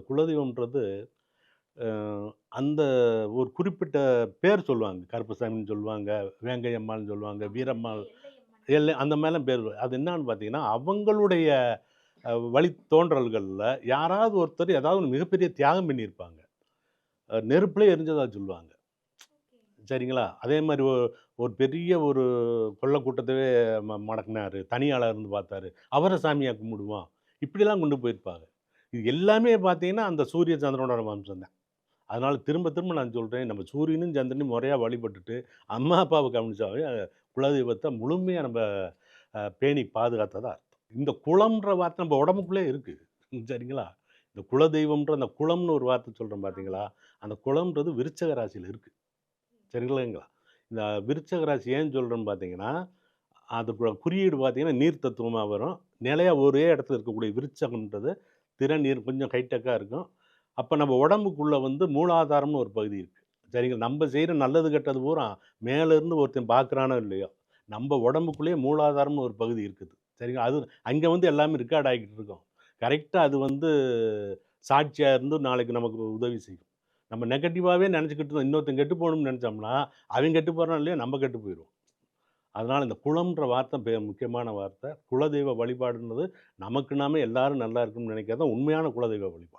குலதெய்வம்ன்றது அ அந்த ஒரு குறிப்பிட்ட பேர் சொல்லுவாங்க. கருப்பசாமின்னு சொல்லுவாங்க, வேங்கை அம்மாள்ன்னு சொல்லுவாங்க, வீரம்மாள் அந்த மாரிலாம் பேர் அது என்னான்னு பார்த்தீங்கன்னா, அவங்களுடைய வழித்தோன்றல்கள்ல யாராவது ஒருத்தர் ஏதாவது ஒரு மிகப்பெரிய தியாகம் பண்ணியிருப்பாங்க. நெருப்புலயே எரிஞ்சதா சொல்லுவாங்க. சரிங்களா? அதே மாரி ஒரு பெரிய ஒரு கொள்ள கூட்டத்தவே மடக்குனாரு. தனி ஆளா இருந்து பார்த்தாரு. அவர சாமியா கும்பிடுவோம். இப்படிலாம் கொண்டு போயிருப்பாங்க. இது எல்லாமே பார்த்தீங்கன்னா, அந்த சூரிய சந்திரனோட வம்சம் தான். அதனால திரும்ப திரும்ப நான் சொல்றேன், நம்ம சூரியனும், சந்திரனையும் முறையா வழிபட்டுட்டு, அம்மா, அப்பாவ கவனிச்சாவே குலதெய்வத்த முழுமையா நம்ப பேணி பாதுகாத்தா தான் அர்த்தம். இந்த குலம்ன்ற வார்த்தை நம்ம உடம்புக்குள்ளயே இருக்கு. சரிங்களா? இந்த குலதெய்வம்ன்ற அந்த குலம்னு ஒரு வார்த்தை சொல்றோம் பார்த்தீங்களா? அந்த குலம்ன்றது விருச்சக ராசியில இருக்கு. சரிங்களா? இந்த விருச்சக ராசி ஏன் சொல்றேன்னு பார்த்தீங்கன்னா, அதுக்கு குறியீடு பார்த்தீங்கன்னா, நீர் தத்துவமா வரும். நிலையா ஒரே இடத்துல இருக்கக்கூடிய விருச்சகம்ன்றது திறநீர் கொஞ்சம் ஹைடெக்கா இருக்கும். அப்ப நம்ம உடம்புக்குள்ள வந்து மூலாதாரம்னு ஒரு பகுதி இருக்கு. சரிங்களா? நம்ப செய்ற நல்லது, கெட்டது பூரா மேல இருந்து ஒருத்தன் பார்க்குறானோ இல்லையோ, நம்ப உடம்புக்குள்ளேயே மூலாதாரம்னு ஒரு பகுதி இருக்குது. சரிங்களா? அது அங்க வந்து எல்லாமே ரெக்கார்ட் ஆகிட்டு இருக்கும். கரெக்ட்டா அது வந்து சாட்சியா இருந்து நாளைக்கு நமக்கு உதவி செய்யும். நம்ம நெகட்டிவாவே நெனச்சுக்கிட்டு இன்னொருத்தன் கெட்டு போணும்னு நெனச்சோம்னா, அவன் கெட்டு போறானோ இல்லையோ நம்ம கெட்டு போயிருவோம். அதனால இந்த குலம்ன்ற வார்த்தை முக்கியமான வார்த்தை. குலதெய்வ வழிபாடுன்றது நமக்கு நாமே எல்லாரும் நல்லா இருக்கணும்னு நெனைக்கிறது தான் உண்மையான குலதெய்வ வழிபாடு.